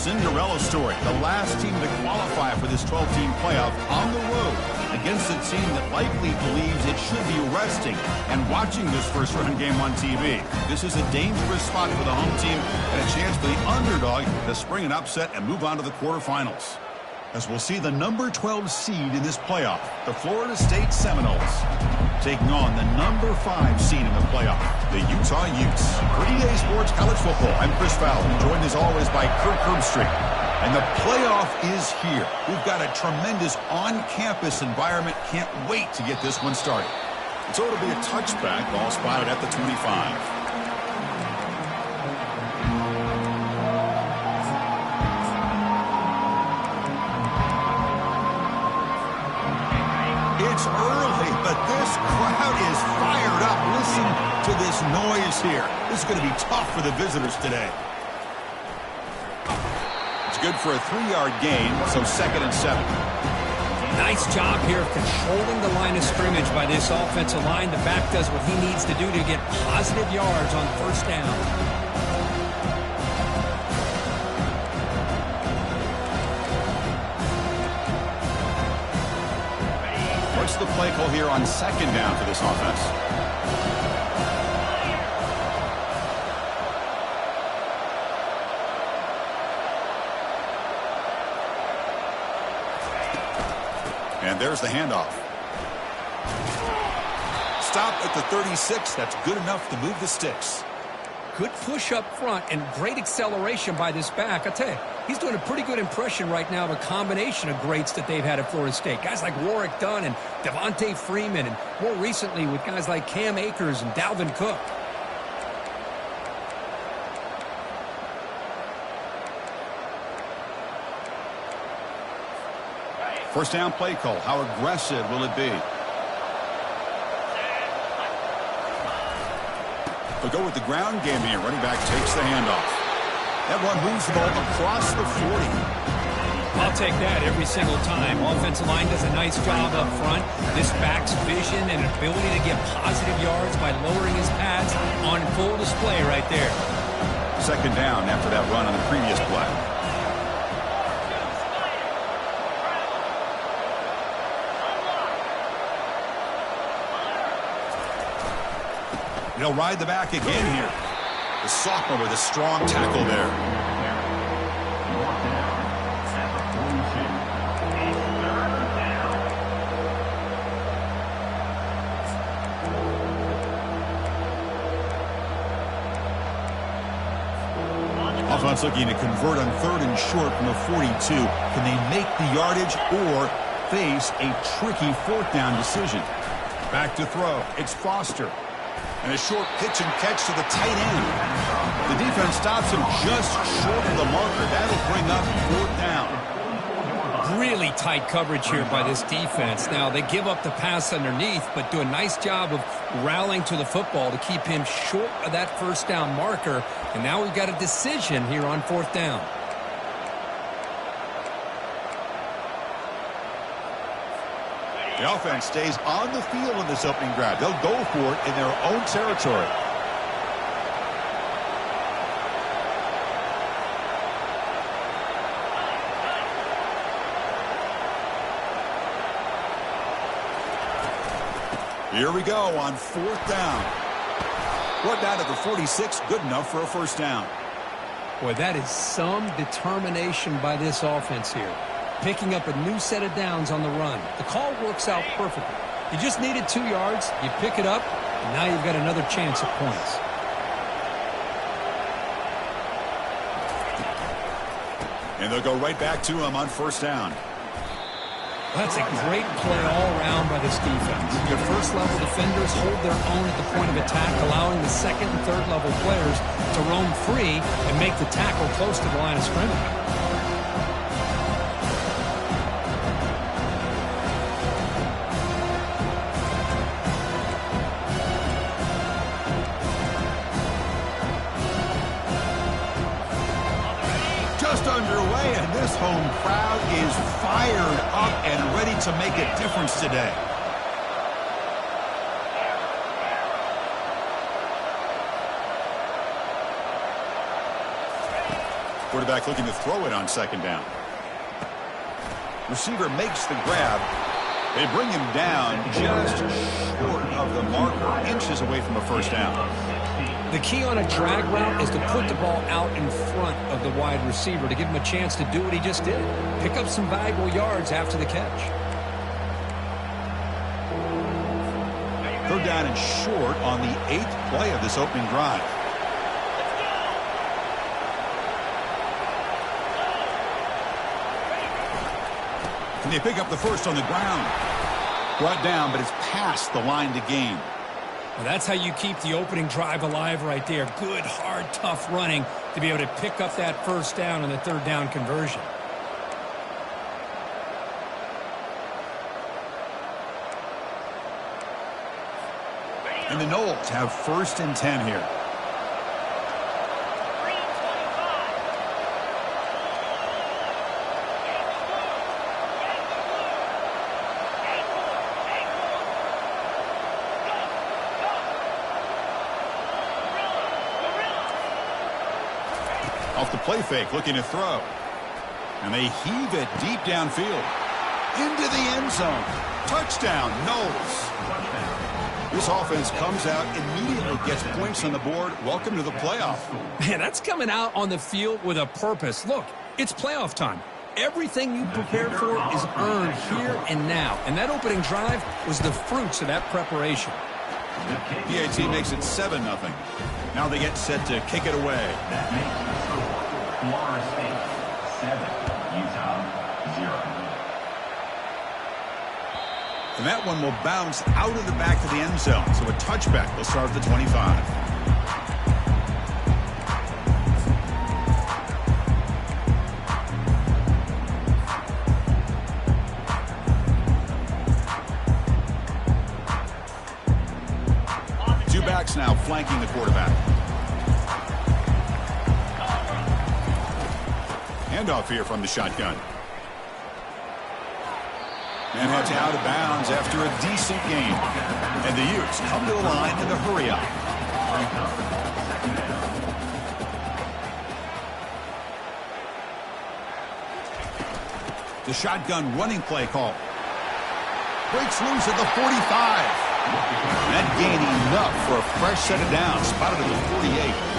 Cinderella story. The last team to qualify for this 12-team playoff on the road against a team that likely believes it should be resting and watching this first-round game on TV. This is a dangerous spot for the home team and a chance for the underdog to spring an upset and move on to the quarterfinals. As we'll see the number 12 seed in this playoff, the Florida State Seminoles, taking on the number 5 seed in the playoff, the Utah Utes. For EA Sports College Football, I'm Chris Fowler, joined as always by Kirk Herbstreit. And the playoff is here. We've got a tremendous on-campus environment. Can't wait to get this one started. So it'll be a touchback, ball spotted at the 25. It's early, but this crowd is fired up. Listen to this noise here. This is going to be tough for the visitors today. It's good for a 3-yard gain, so 2nd and 7. Nice job here of controlling the line of scrimmage by this offensive line. The back does what he needs to do to get positive yards on first down. What's the play call here on 2nd down for this offense? And there's the handoff. Stop at the 36. That's good enough to move the sticks. Good push up front and great acceleration by this back. I tell you, he's doing a pretty good impression right now of a combination of greats that they've had at Florida State. Guys like Warrick Dunn and Devontae Freeman, and more recently with guys like Cam Akers and Dalvin Cook. First down play call. How aggressive will it be? They'll go with the ground game here. Running back takes the handoff. That one moves the ball across the 40. I'll take that every single time. Offensive line does a nice job up front. This back's vision and ability to get positive yards by lowering his pads on full display right there. 2nd down after that run on the previous play. He'll ride the back again here. The sophomore with a strong tackle there. Offense looking to convert on 3rd and short from the 42. Can they make the yardage or face a tricky 4th down decision? Back to throw. It's Foster. And a short pitch and catch to the tight end. The defense stops him just short of the marker. That'll bring up 4th down. Really tight coverage here by this defense. Now, they give up the pass underneath, but do a nice job of rallying to the football to keep him short of that first down marker. And now we've got a decision here on 4th down. The offense stays on the field in this opening drive. They'll go for it in their own territory. Here we go on 4th down. What down at the 46, good enough for a first down. Boy, that is some determination by this offense here. Picking up a new set of downs on the run. The call works out perfectly. You just needed 2 yards, you pick it up, and now you've got another chance at points. And they'll go right back to him on first down. That's a great play all around by this defense. Your first-level defenders hold their own at the point of attack, allowing the second and third-level players to roam free and make the tackle close to the line of scrimmage. Underway, and this home crowd is fired up and ready to make a difference today. Quarterback looking to throw it on second down. Receiver makes the grab. They bring him down just short of the marker, inches away from a first down. The key on a drag route is to put the ball out in front of the wide receiver to give him a chance to do what he just did. Pick up some valuable yards after the catch. Third down and short on the 8th play of this opening drive. And they pick up the first on the ground. Brought down, but it's past the line to gain. Well, that's how you keep the opening drive alive right there. Good, hard, tough running to be able to pick up that first down on the third down conversion. And the Noles have 1st and 10 here. Off the play fake, looking to throw. And they heave it deep downfield. Into the end zone. Touchdown, Noles. This offense comes out, immediately gets points on the board. Welcome to the playoff. Man, that's coming out on the field with a purpose. Look, it's playoff time. Everything you prepared for is earned here and now. And that opening drive was the fruits of that preparation. PAT makes it 7-0. Now they get set to kick it away. That makes the score Florida State 7, Utah 0. And that one will bounce out of the back of the end zone. So a touchback will start at the 25. Two backs now flanking the quarterback. Handoff here from the shotgun. And that's out of bounds after a decent game. And the Utes come to the line in the hurry up. The shotgun running play call. Breaks loose at the 45. That gain enough for a fresh set of downs. Spotted at the 48.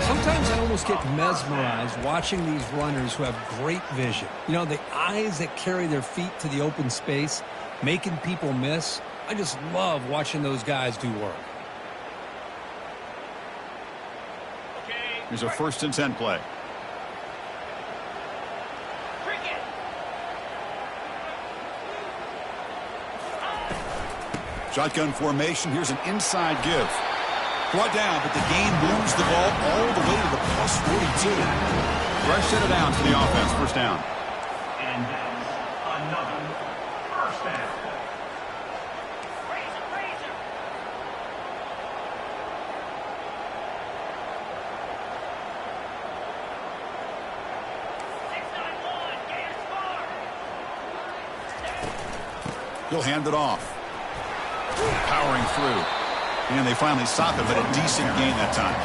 Sometimes I almost get mesmerized watching these runners who have great vision. You know, the eyes that carry their feet to the open space, making people miss. I just love watching those guys do work. Here's a 1st and 10 play. Shotgun formation. Here's an inside give. Brought down, but the gain moves the ball all the way to the plus 42. Fresh set of downs for the offense. First down. And that's another first down. He'll hand it off. Powering through. And they finally stop it, but a decent gain that time.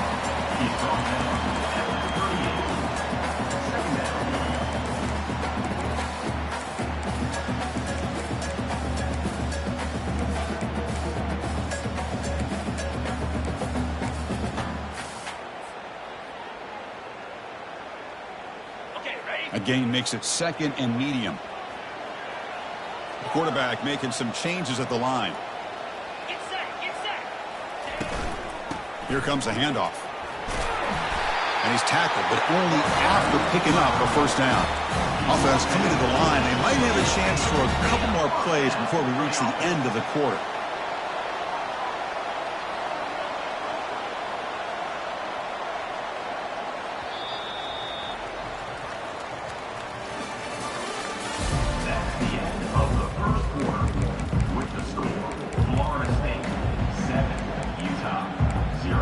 A gain makes it 2nd and medium. The quarterback making some changes at the line. Here comes a handoff. And he's tackled, but only after picking up a first down. Offense coming to the line. They might have a chance for a couple more plays before we reach the end of the quarter. That's the end of the first quarter. With the score, Florida State 7, Utah 0.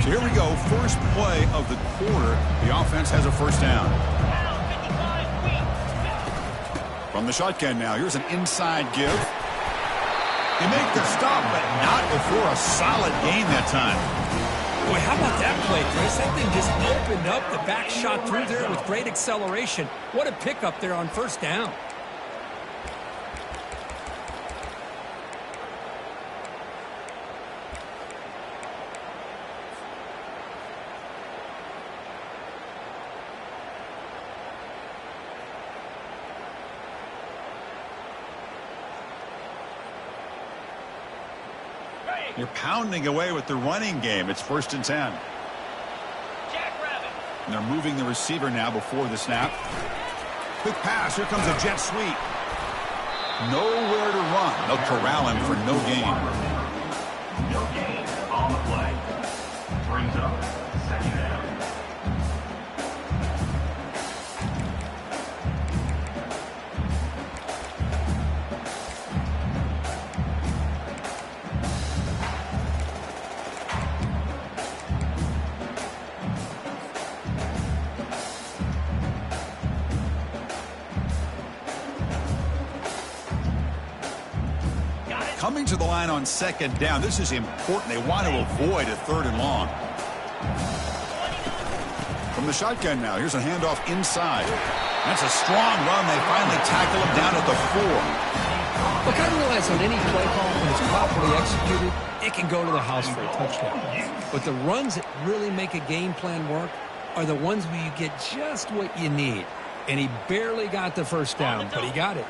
So here we go. First play of the quarter. The offense has a first down. From the shotgun now, here's an inside give. They make the stop, but not before a solid gain that time. Boy, how about that play, Chris? That thing just opened up. The back shot through there with great acceleration. What a pickup there on first down. You're pounding away with the running game. It's 1st and 10. And they're moving the receiver now before the snap. Quick pass. Here comes a jet sweep. Nowhere to run. They'll corral him for no gain. No gain on the play. Brings up 2nd down. Coming to the line on 2nd down. This is important. They want to avoid a 3rd and long. From the shotgun now, here's a handoff inside. That's a strong run. They finally tackle him down at the 4. Look, I realize on any play call, when it's properly executed, it can go to the house for a touchdown. But the runs that really make a game plan work are the ones where you get just what you need. And he barely got the first down, but he got it.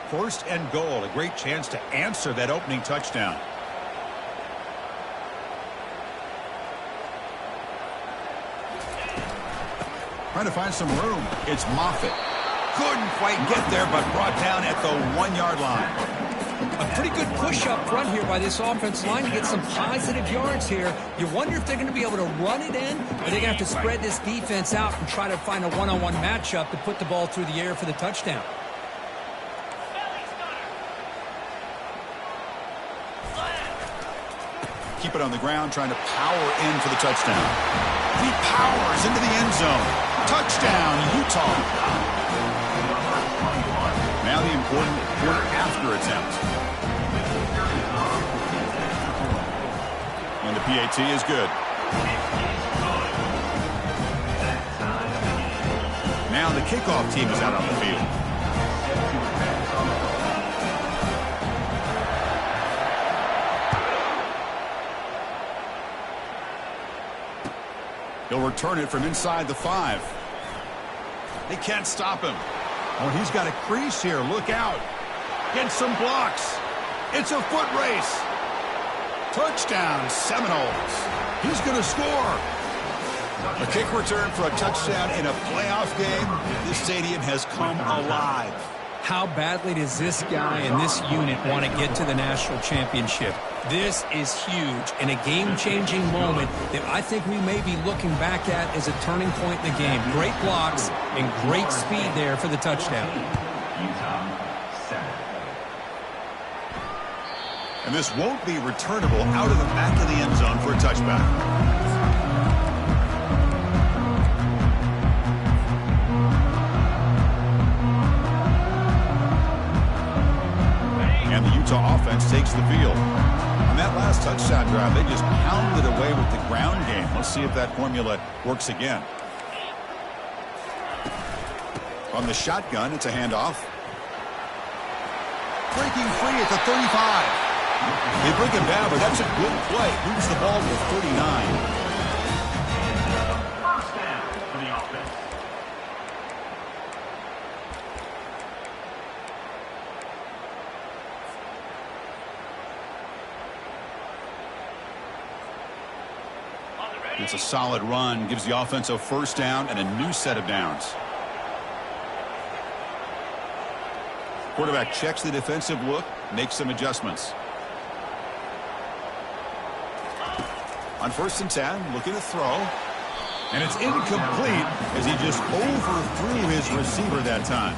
1st and goal. A great chance to answer that opening touchdown. Trying to find some room. It's Moffitt. Couldn't quite get there, but brought down at the 1-yard line. A pretty good push up front here by this offensive line to get some positive yards here. You wonder if they're going to be able to run it in, or they're going to have to spread this defense out and try to find a one-on-one matchup to put the ball through the air for the touchdown. Keep it on the ground, trying to power in for the touchdown. He powers into the end zone. Touchdown, Utah. Now the important after attempt. And the PAT is good. Now the kickoff team is out on the field. He'll return it from inside the 5. They can't stop him. Oh, he's got a crease here. Look out. Get some blocks. It's a foot race. Touchdown, Seminoles. He's going to score. A kick return for a touchdown in a playoff game. This stadium has come alive. How badly does this guy and this unit want to get to the national championship? This is huge and a game-changing moment that I think we may be looking back at as a turning point in the game. Great blocks and great speed there for the touchdown. Utah 7. And this won't be returnable out of the back of the end zone for a touchback. And the Utah offense takes the field. On that last touchdown drive, they just pounded away with the ground game. Let's see if that formula works again. On the shotgun, it's a handoff. Breaking free at the 35. They break him down, but that's a good play. Moves the ball to 39. First down for the offense. It's a solid run, gives the offense a first down and a new set of downs. Quarterback checks the defensive look, makes some adjustments. On 1st and 10, looking to throw. And it's incomplete as he just overthrew his receiver that time.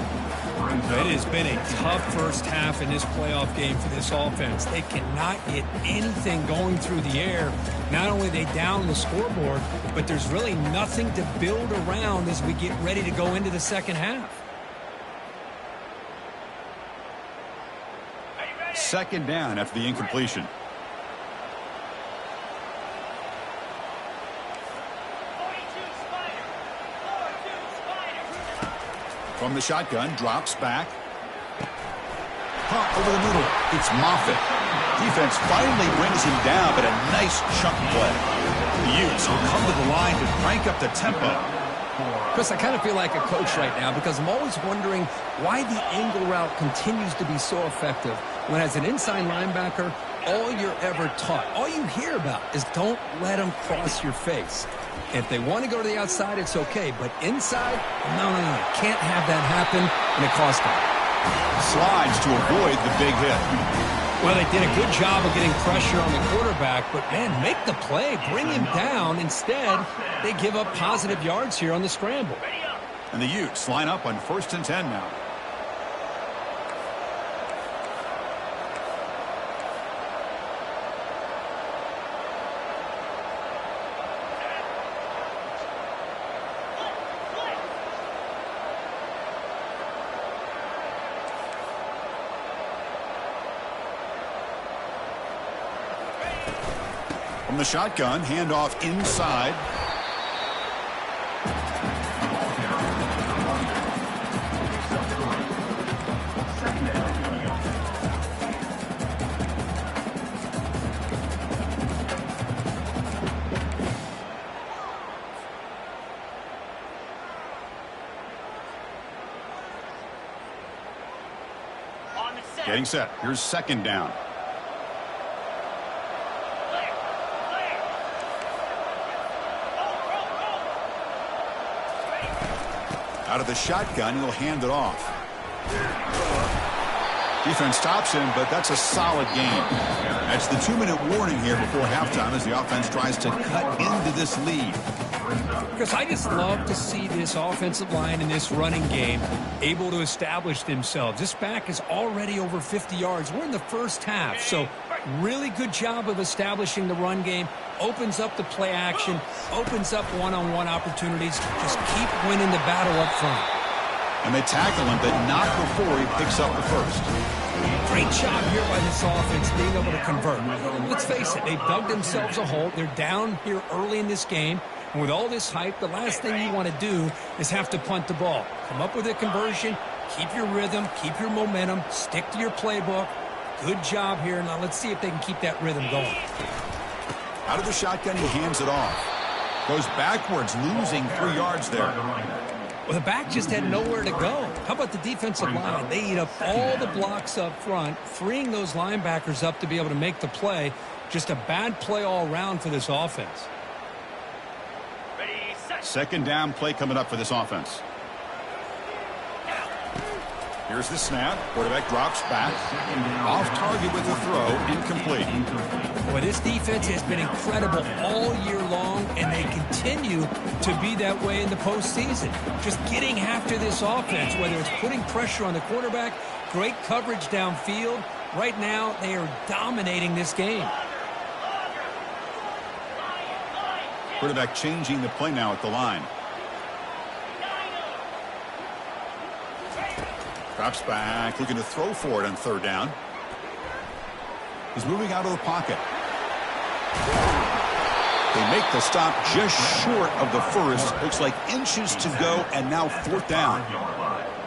It has been a tough first half in this playoff game for this offense. They cannot get anything going through the air. Not only are they down the scoreboard, but there's really nothing to build around as we get ready to go into the second half. Second down after the incompletion. From the shotgun, drops back. Pop over the middle. It's Moffitt. Defense finally brings him down, but a nice chunk play. The Utes will come to the line to crank up the tempo. Chris, I kind of feel like a coach right now because I'm always wondering why the angle route continues to be so effective when as an inside linebacker, all you're ever taught, all you hear about is don't let them cross your face. If they want to go to the outside, it's okay. But inside, no. Can't have that happen, and it cost them. Slides to avoid the big hit. Well, they did a good job of getting pressure on the quarterback, but, man, make the play. Bring him down. Instead, they give up positive yards here on the scramble. And the Utes line up on 1st and 10 now. From the shotgun, handoff inside. Getting set. Here's second down. Out of the shotgun, he'll hand it off. Defense stops him, but that's a solid game. That's the 2-minute warning here before halftime as the offense tries to cut into this lead. Chris, I just love to see this offensive line in this running game able to establish themselves. This back is already over 50 yards. We're in the first half, so really good job of establishing the run game. Opens up the play action, opens up one-on-one opportunities. Just keep winning the battle up front. And they tackle him, but not before he picks up the first. Great job here by this offense being able to convert. Let's face it, they've dug themselves a hole. They're down here early in this game. And with all this hype, the last thing you want to do is have to punt the ball. Come up with a conversion, keep your rhythm, keep your momentum, stick to your playbook. Good job here. Now let's see if they can keep that rhythm going. Out of the shotgun, he hands it off. Goes backwards, losing 3 yards there. Well, the back just had nowhere to go. How about the defensive line? They eat up all the blocks up front, freeing those linebackers up to be able to make the play. Just a bad play all around for this offense. Second down play coming up for this offense. Here's the snap. Quarterback drops back. Off target with the throw. Incomplete. Well, this defense has been incredible all year long, and they continue to be that way in the postseason. Just getting after this offense, whether it's putting pressure on the quarterback, great coverage downfield. Right now, they are dominating this game. Quarterback changing the play now at the line. Drops back, looking to throw for it on third down. He's moving out of the pocket. They make the stop just short of the first. Looks like inches to go, and now fourth down.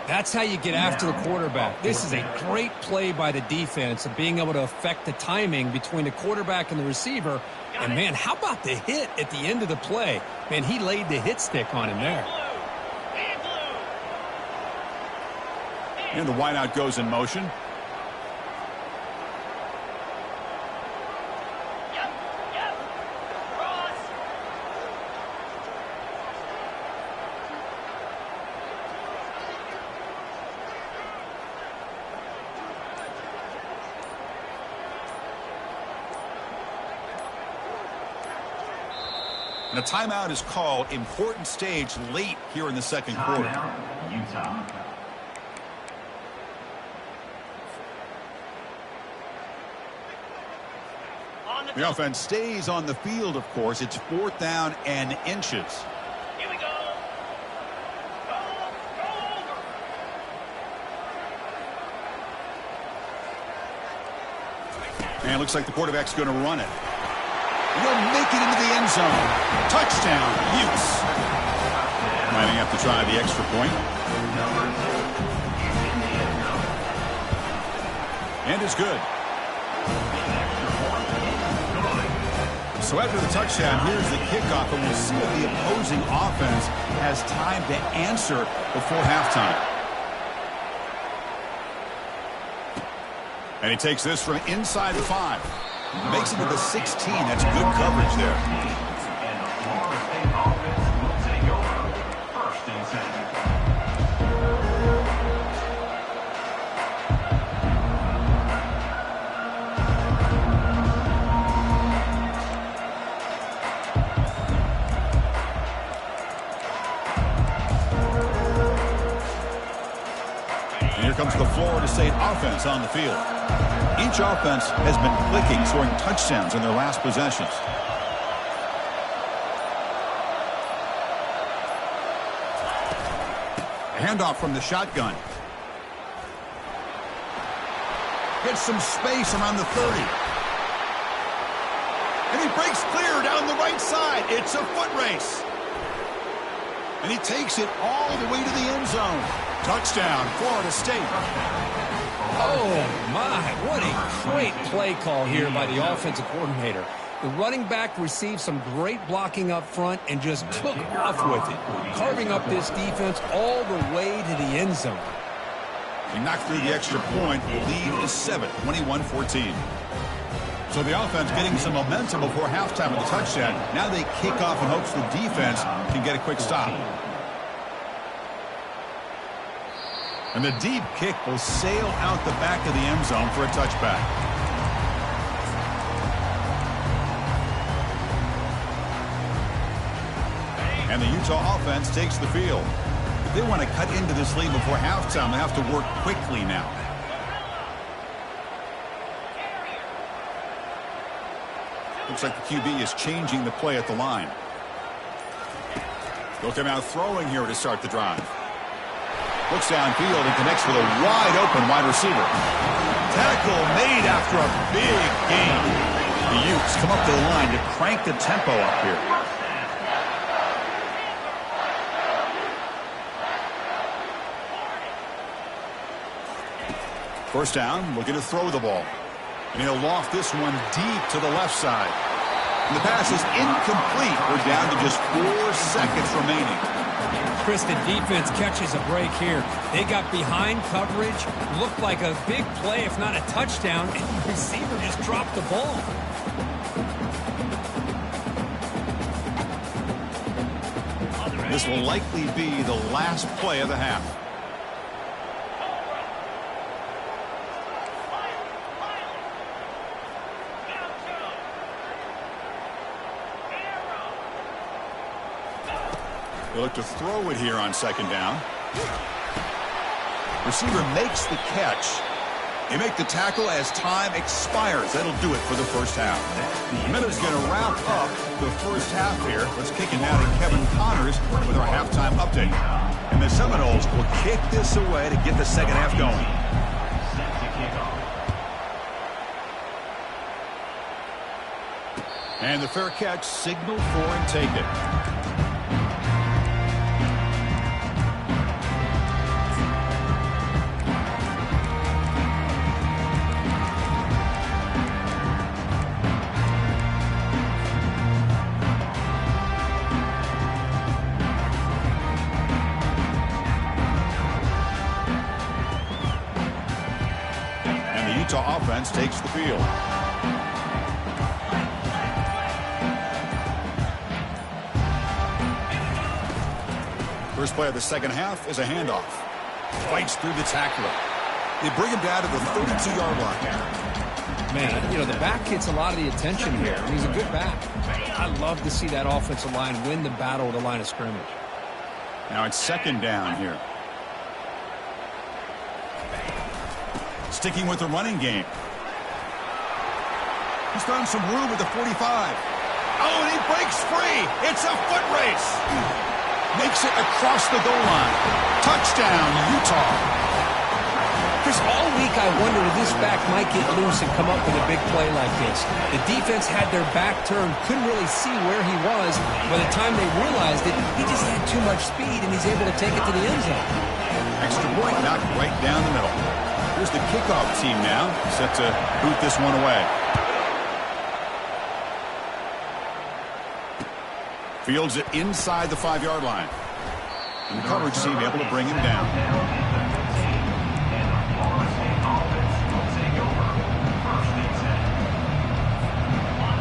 That's how you get after the quarterback. This is a great play by the defense of being able to affect the timing between the quarterback and the receiver. And, man, how about the hit at the end of the play? Man, he laid the hit stick on him there. And the wideout goes in motion. And a timeout is called. Important stage late here in the second quarter. Utah. The offense stays on the field, of course. It's fourth down and inches. Here we go. Go over. And looks like the quarterback's going to run it. He'll make it into the end zone. Touchdown, Utes. Might have to try the extra point. And it's good. So after the touchdown, here's the kickoff, and we'll see if the opposing offense has time to answer before halftime. And he takes this from inside 5. Makes it to the 16. That's good coverage there. And the Florida State offense will take over. First and 10. And here comes the Florida State offense on the field. Each offense has been clicking, scoring touchdowns in their last possessions. A handoff from the shotgun. Gets some space around the 30. And he breaks clear down the right side. It's a foot race. And he takes it all the way to the end zone. Touchdown, Florida State. Oh, my. What a great play call here by the offensive coordinator. The running back received some great blocking up front and just took off with it, carving up this defense all the way to the end zone. He knocked through the extra point. The lead is 7, 21-14. So the offense getting some momentum before halftime with the touchdown. Now they kick off in hopes the defense can get a quick stop. And the deep kick will sail out the back of the end zone for a touchback. And the Utah offense takes the field. If they want to cut into this lead before halftime, they have to work quickly now. Looks like the QB is changing the play at the line. They'll come out throwing here to start the drive. Looks downfield and connects with a wide-open wide receiver. Tackle made after a big gain. The Utes come up to the line to crank the tempo up here. First down, looking to throw the ball. And he'll loft this one deep to the left side. And the pass is incomplete. We're down to just 4 seconds remaining. Chris, the defense catches a break here. They got behind coverage, looked like a big play, if not a touchdown, and the receiver just dropped the ball. This will likely be the last play of the half. They look to throw it here on second down. Receiver makes the catch. They make the tackle as time expires. That'll do it for the first half. Miller's going to wrap up the first half here. Let's kick it now to Kevin Connors with our halftime update. And the Seminoles will kick this away to get the second half going. And the fair catch signaled for and taken. Utah offense takes the field. First play of the second half is a handoff. Fights through the tackler. They bring him down to the 32-yard line. Man, you know, the back gets a lot of the attention here. He's a good back. I love to see that offensive line win the battle at the line of scrimmage. Now it's second down here. Sticking with the running game. He's found some room at the 45. Oh, and he breaks free. It's a foot race. Makes it across the goal line. Touchdown, Utah. Chris, all week I wondered if this back might get loose and come up with a big play like this. The defense had their back turned, couldn't really see where he was. By the time they realized it, he just had too much speed, and he's able to take it to the end zone. Extra point knocked right down the middle. Here's the kickoff team now, set to boot this one away. Fields it inside the 5-yard line. And the coverage team able to bring him down.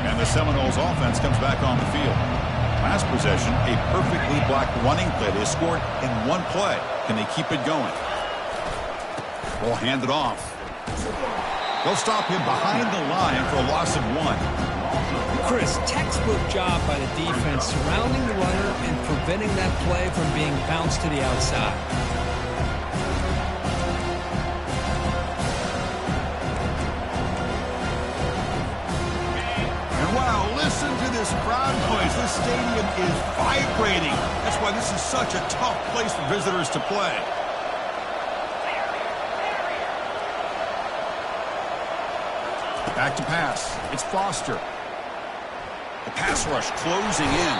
And the Seminoles offense comes back on the field. Last possession, a perfectly blocked running play. They scored in one play. Can they keep it going? Ball handed off. They'll stop him behind the line for a loss of 1. Chris, textbook job by the defense surrounding the runner and preventing that play from being bounced to the outside. And wow, listen to this crowd noise. This stadium is vibrating. That's why this is such a tough place for visitors to play. Back to pass. It's Foster. The pass rush closing in.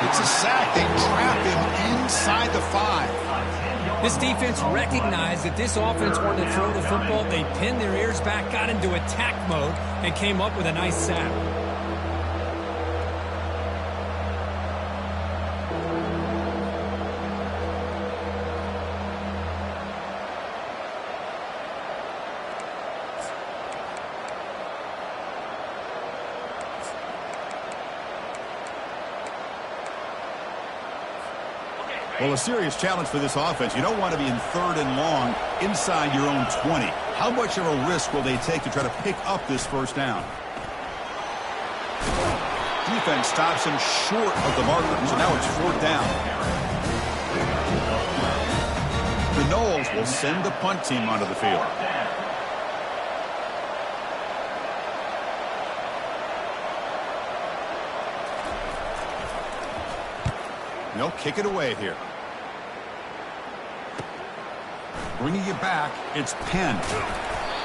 It's a sack. They trap him inside the 5. This defense recognized that this offense wanted to throw the football. They pinned their ears back, got into attack mode, and came up with a nice sack. Well, a serious challenge for this offense. You don't want to be in 3rd and long inside your own 20. How much of a risk will they take to try to pick up this first down? Defense stops him short of the marker, so now it's 4th down. The Noles will send the punt team onto the field. They'll kick it away here. Bringing it back, it's Penn.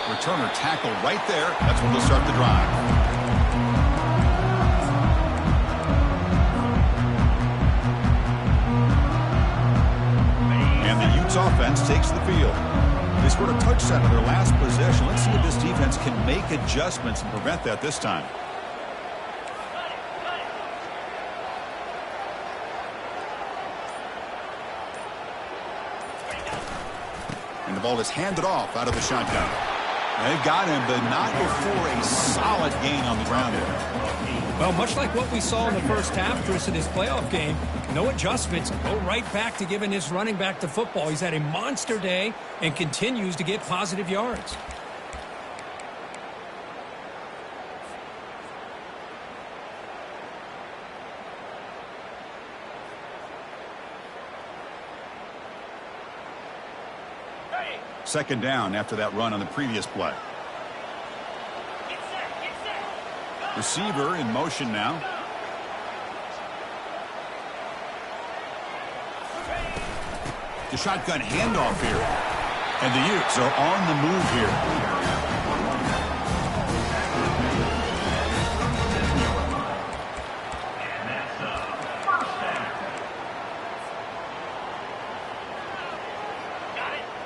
Returner tackle right there. That's when they'll start the drive. And the Utes offense takes the field. They scored a touchdown on their last possession. Let's see if this defense can make adjustments and prevent that this time. And the ball is handed off out of the shotgun. They've got him, but not before a solid gain on the ground here. Well, much like what we saw in the first half, Chris, of this playoff game, no adjustments. Go right back to giving this running back the football. He's had a monster day and continues to get positive yards. Second down after that run on the previous play. Receiver in motion now. The shotgun handoff here. And the Utes are on the move here.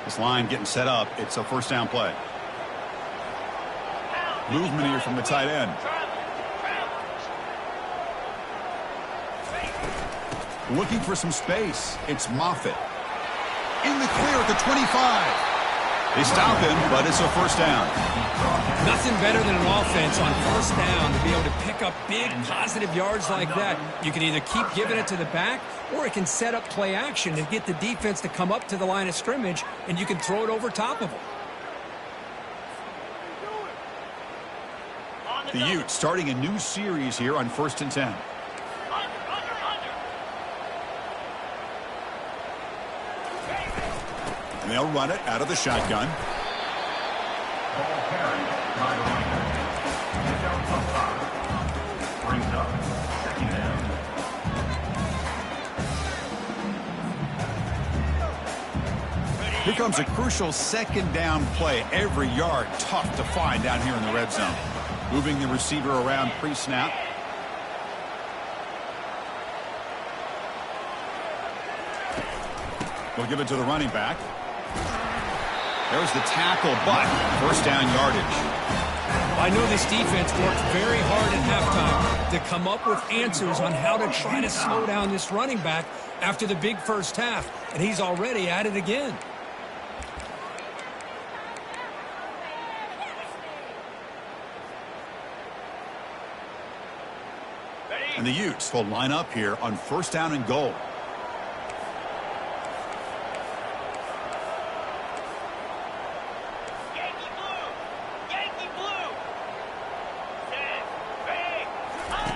This line getting set up. It's a first down play. Movement here from the tight end. Looking for some space. It's Moffitt. In the clear at the 25. They stop him, but it's a first down. Nothing better than an offense on first down to be able to pick up big positive yards like that. You can either keep giving it to the back, or it can set up play action and get the defense to come up to the line of scrimmage, and you can throw it over top of them. The Utes starting a new series here on 1st and 10. And they'll run it out of the shotgun. Here comes a crucial second down play. Every yard tough to find down here in the red zone. Moving the receiver around pre-snap. We'll give it to the running back. There's the tackle, but first down yardage. I know this defense worked very hard at halftime to come up with answers on how to try to slow down this running back after the big first half, and he's already at it again. And the Utes will line up here on first down and goal.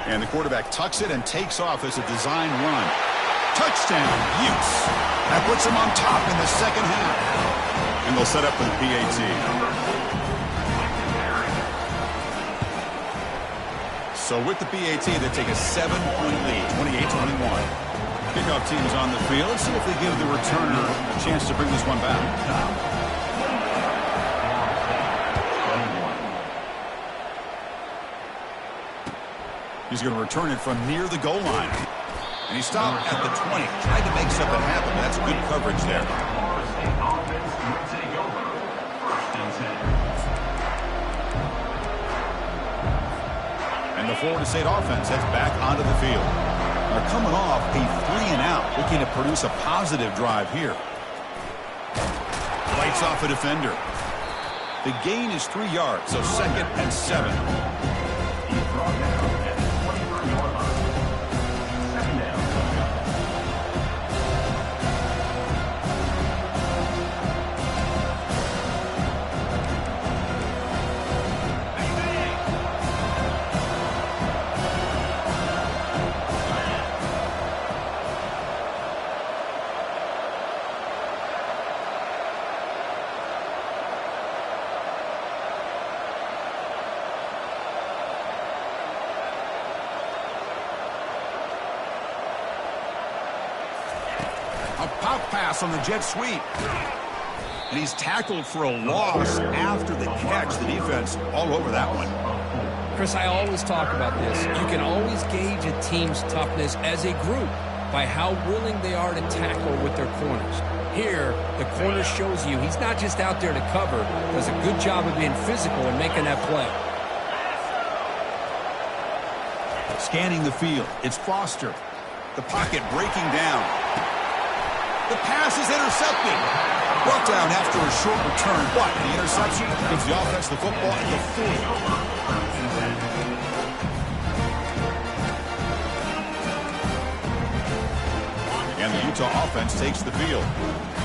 And the quarterback tucks it and takes off as a design run. Touchdown, Utes. That puts them on top in the second half. And they'll set up for the PAT. So with the PAT, they take a 7-point lead, 28-21. Kickoff team is on the field. Let's see if they give the returner a chance to bring this one back. He's going to return it from near the goal line. And he stopped at the 20. Tried to make something happen, but that's good coverage there. And the Florida State offense heads back onto the field. They're coming off a 3-and-out, looking to produce a positive drive here. Lights off a defender. The gain is 3 yards, so 2nd and 7. A pop pass on the jet sweep. And he's tackled for a loss after the catch. The defense all over that one. Chris, I always talk about this. You can always gauge a team's toughness as a group by how willing they are to tackle with their corners. Here, the corner shows you he's not just out there to cover, does a good job of being physical and making that play. Scanning the field, it's Foster. The pocket breaking down. The pass is intercepted. Brought down after a short return, but the interception gives the offense the football at the 40. And the Utah offense takes the field.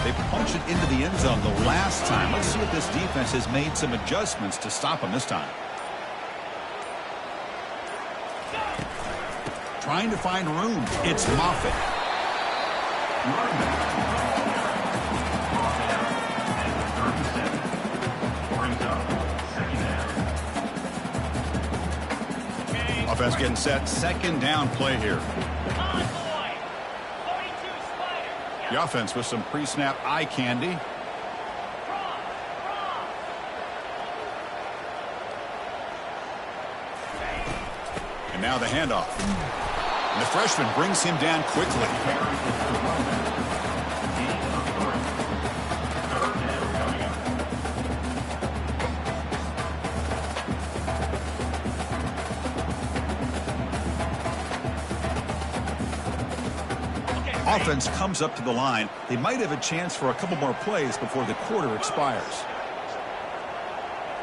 They punch it into the end zone the last time. Let's see if this defense has made some adjustments to stop them this time. Trying to find room. It's Moffitt. Offense getting set. Second down play here. The offense with some pre-snap eye candy. And now the handoff. And the freshman brings him down quickly. Offense comes up to the line. They might have a chance for a couple more plays before the quarter expires.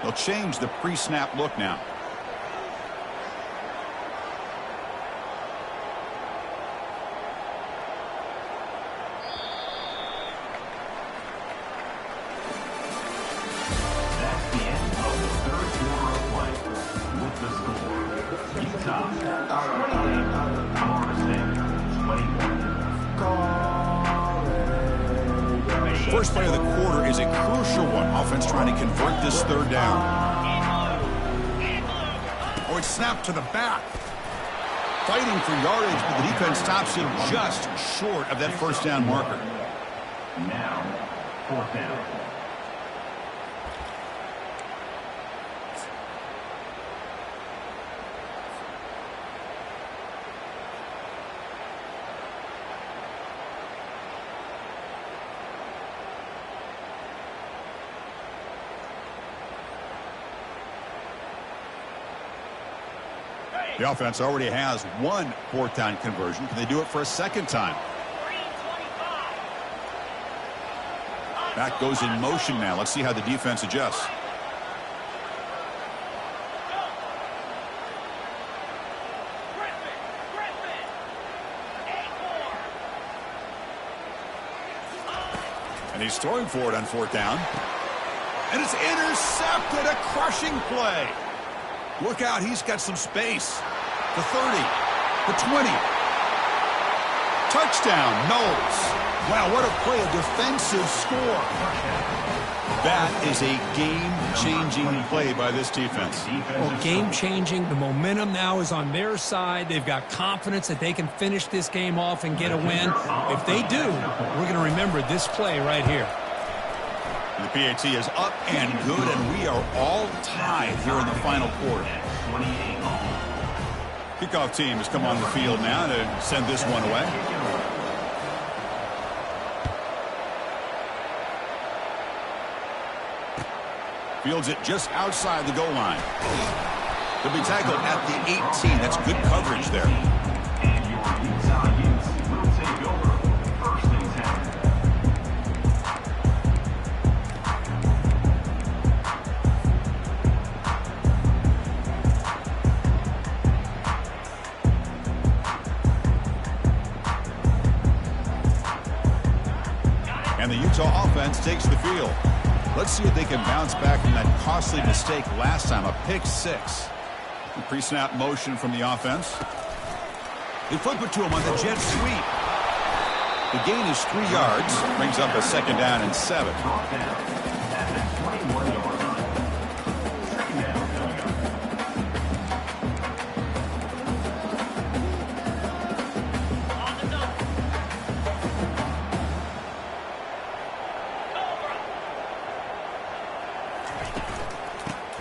They'll change the pre-snap look now. That's the end of the third quarter of play. With the score, Utah 28, Florida State 21. First play of the quarter is a crucial one. Offense trying to convert this third down. Oh, it's snapped to the back. Fighting for yardage, but the defense stops him just short of that first down marker. Now, 4th down. The offense already has one 4th down conversion. Can they do it for a second time? Back goes in motion now. Let's see how the defense adjusts. And he's throwing for it on 4th down. And it's intercepted. A crushing play. Look out, he's got some space. The 30, the 20. Touchdown, Knowles. Wow, what a play, a defensive score. That is a game-changing play by this defense. Well, game-changing. The momentum now is on their side. They've got confidence that they can finish this game off and get a win. If they do, we're going to remember this play right here. The PAT is up and good, and we are all tied here in the final quarter. Kickoff team has come on the field now to send this one away. Fields it just outside the goal line. They'll be tackled at the 18. That's good coverage there. And your Utah Utes will take over 1st and 10. And the Utah offense takes the field. Let's see if they can bounce back from that costly mistake last time, a pick 6. Pre-snap motion from the offense. They flip it to him on the jet sweep. The gain is 3 yards, brings up a 2nd down and 7. Brought down at the 21-yard line. 2nd down coming up.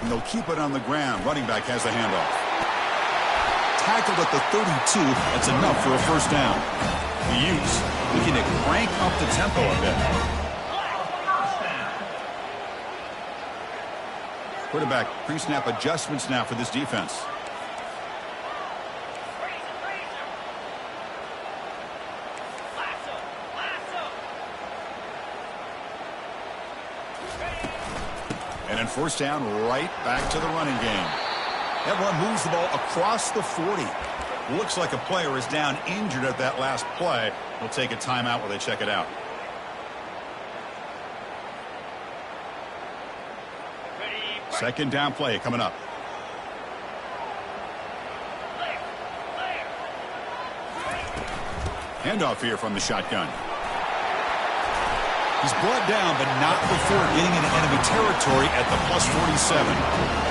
And they'll keep it on the ground. Running back has the handoff. Tackled at the 32. That's enough for a 1st down. The Utes looking to crank up the tempo a bit. 1st down. Quarterback pre-snap adjustments now for this defense. And in 1st down, right back to the running game. Everyone moves the ball across the 40. Looks like a player is down injured at that last play. We'll take a timeout while they check it out. Second down play coming up. Handoff here from the shotgun. He's brought down, but not before getting into enemy territory at the +47.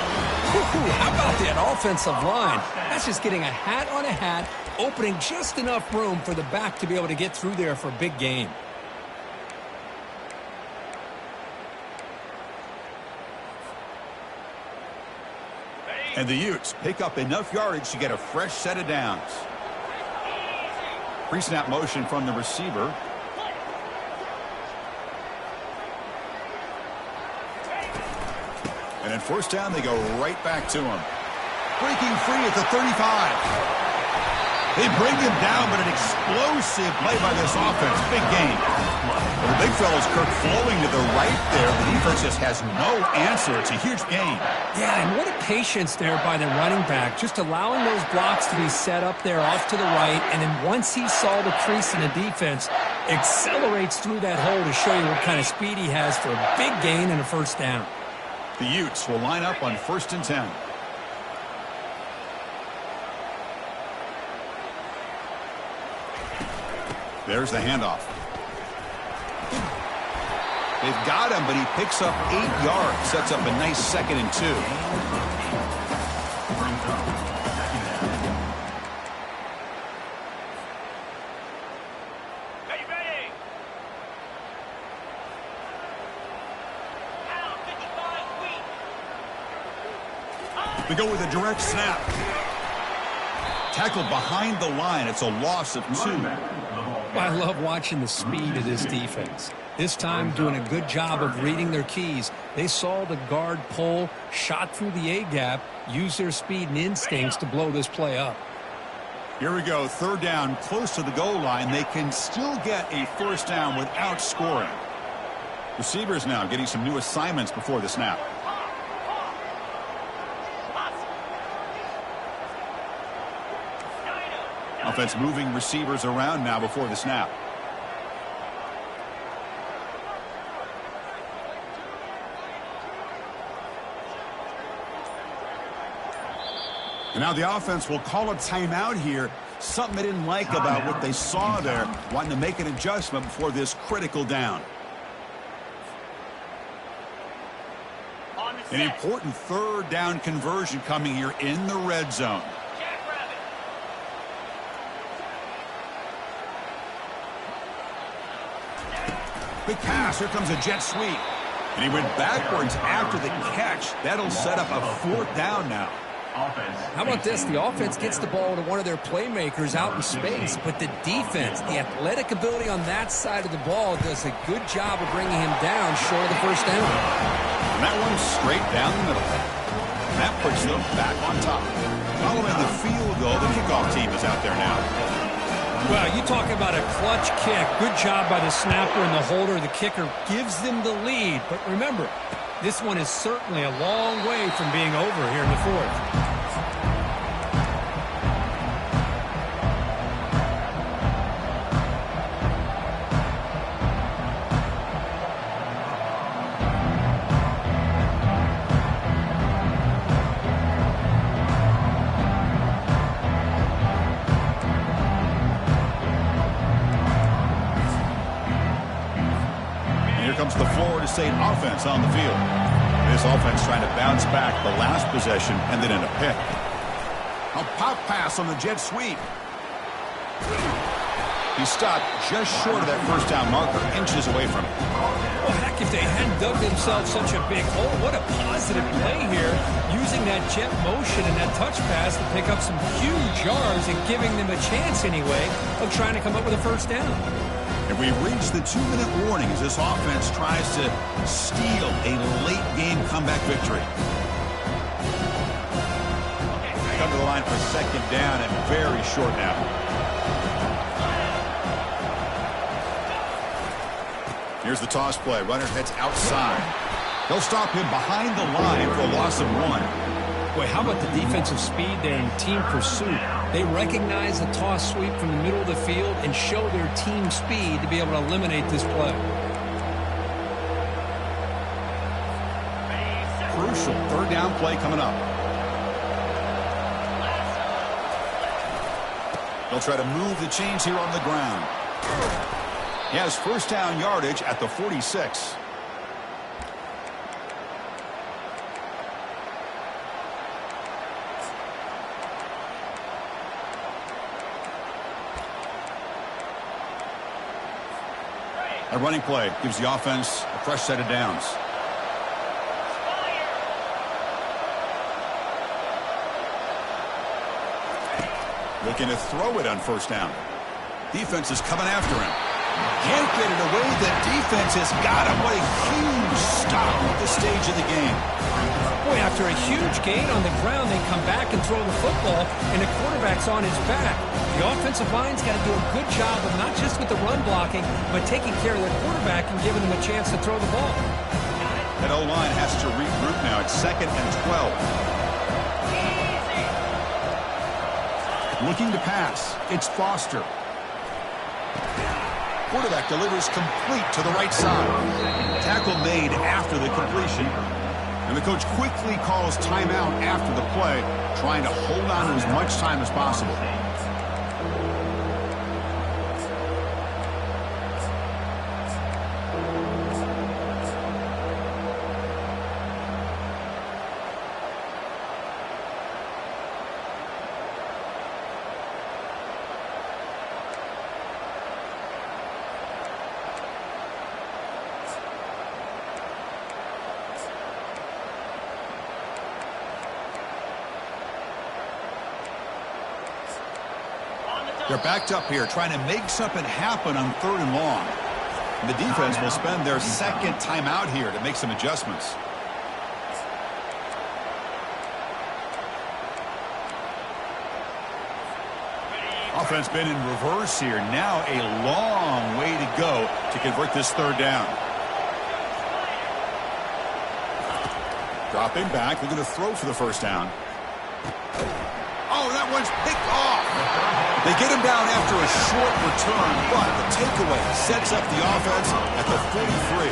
How about that offensive line? That's just getting a hat on a hat, opening just enough room for the back to be able to get through there for a big gain. And the Utes pick up enough yardage to get a fresh set of downs. Pre-snap motion from the receiver. And in 1st down, they go right back to him. Breaking free at the 35. They bring him down, but an explosive play by this offense. Big gain. Well, the big fellow's Kirk flowing to the right there. The defense just has no answer. It's a huge gain. Yeah, and what a patience there by the running back. Just allowing those blocks to be set up there off to the right. And then once he saw the crease in the defense, accelerates through that hole to show you what kind of speed he has for a big gain and a 1st down. The Utes will line up on 1st and 10. There's the handoff. They've got him, but he picks up 8 yards. Sets up a nice 2nd and 2. Brings up 2nd down. We go with a direct snap. Tackled behind the line. It's a loss of 2. I love watching the speed of this defense. This time doing a good job of reading their keys. They saw the guard pull, shot through the A-gap, used their speed and instincts to blow this play up. Here we go. 3rd down, close to the goal line. They can still get a first down without scoring. Receivers now getting some new assignments before the snap. Offense moving receivers around now before the snap. And now the offense will call a timeout here. Something they didn't like about what they saw there. Wanting to make an adjustment before this critical down. An important 3rd down conversion coming here in the red zone. Big pass. Here comes a jet sweep. And he went backwards after the catch. That'll set up a 4th down now. How about this? The offense gets the ball to one of their playmakers out in space, but the defense, the athletic ability on that side of the ball does a good job of bringing him down short of the first down. And that one's straight down the middle. That puts them back on top. Following the field goal, the kickoff team is out there now. Well, you talk about a clutch kick. Good job by the snapper and the holder. The kicker gives them the lead. But remember, this one is certainly a long way from being over here in the 4th. The Florida State offense on the field. This offense trying to bounce back the last possession and then in a pick. A pop pass on the jet sweep. He stopped just short of that first down marker, inches away from it. Well, heck, if they hadn't dug themselves such a big hole, what a positive play here, using that jet motion and that touch pass to pick up some huge yards and giving them a chance anyway of trying to come up with a first down. And we reach the 2-minute warning as this offense tries to steal a late-game comeback victory. Come to the line for 2nd down and very short now. Here's the toss play. Runner heads outside. They'll stop him behind the line for a loss of 1. Boy, how about the defensive speed there in team pursuit? They recognize the toss sweep from the middle of the field and show their team speed to be able to eliminate this play. Crucial 3rd down play coming up. They'll try to move the chains here on the ground. He has first down yardage at the 46. A running play gives the offense a fresh set of downs. Looking to throw it on first down. Defense is coming after him. Can't get it away. The defense has got him. What a huge stop at this stage of the game. Boy, after a huge gain on the ground, they come back and throw the football, and the quarterback's on his back. The offensive line's got to do a good job of not just with the run blocking, but taking care of the quarterback and giving him a chance to throw the ball. That O-line has to regroup now. It's 2nd and 12. Looking to pass. It's Foster. Quarterback delivers complete to the right side. Tackle made after the completion. And the coach quickly calls timeout after the play, trying to hold on to as much time as possible. They're backed up here trying to make something happen on 3rd and long. And the defense will spend their second timeout here to make some adjustments. Offense been in reverse here. Now a long way to go to convert this 3rd down. Dropping back. They're going to throw for the 1st down. Oh, that one's picked off. They get him down after a short return, but the takeaway sets up the offense at the 43.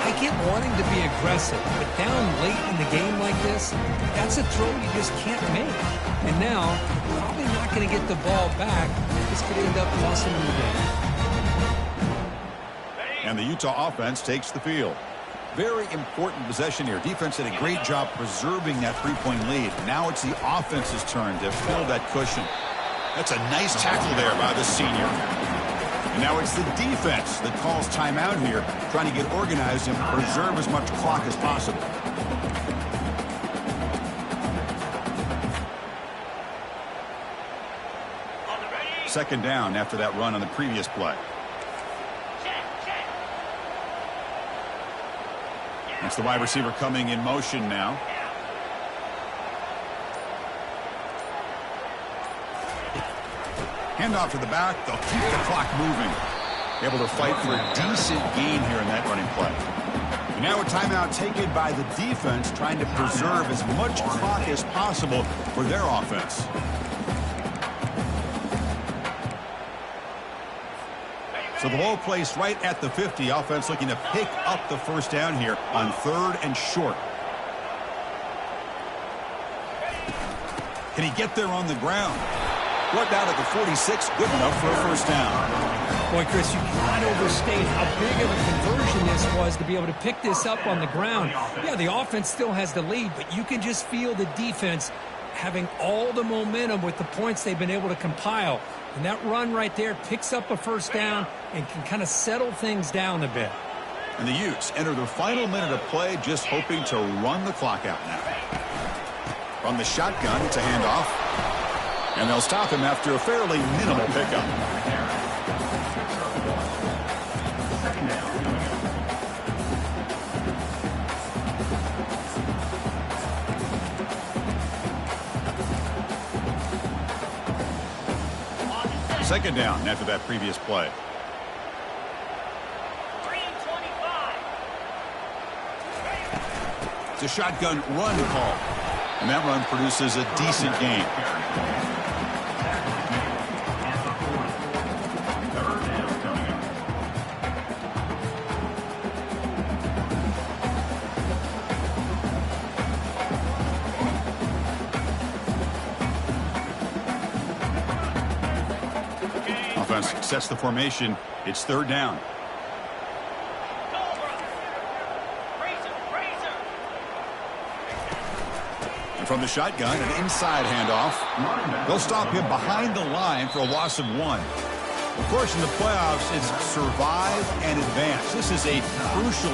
I get wanting to be aggressive, but down late in the game like this, that's a throw you just can't make. And now, probably not going to get the ball back. This could end up costing them the game. And the Utah offense takes the field. Very important possession here. Defense did a great job preserving that 3-point lead. Now it's the offense's turn to fill that cushion. That's a nice tackle there by the senior. And now it's the defense that calls timeout here, trying to get organized and preserve as much clock as possible. Second down after that run on the previous play. It's the wide receiver coming in motion now. Handoff to the back. They'll keep the clock moving. Able to fight for a decent gain here in that running play. And now a timeout taken by the defense, trying to preserve as much clock as possible for their offense. So the ball placed right at the 50. Offense looking to pick up the 1st down here on 3rd and short. Can he get there on the ground? Brought down at the 46. Good enough for a 1st down. Boy, Chris, you cannot overstate how big of a conversion this was to be able to pick this up on the ground. Yeah, the offense still has the lead, but you can just feel the defense having all the momentum with the points they've been able to compile. And that run right there picks up a 1st down and can kind of settle things down a bit. And the Utes enter their final minute of play, just hoping to run the clock out now. From the shotgun, it's a handoff. And they'll stop him after a fairly minimal pickup. Second down after that previous play. It's a shotgun run call. And that run produces a decent gain. Offense sets the formation. It's 3rd down. And from the shotgun, an inside handoff. They'll stop him behind the line for a loss of 1. Of course, in the playoffs, it's survive and advance. This is a crucial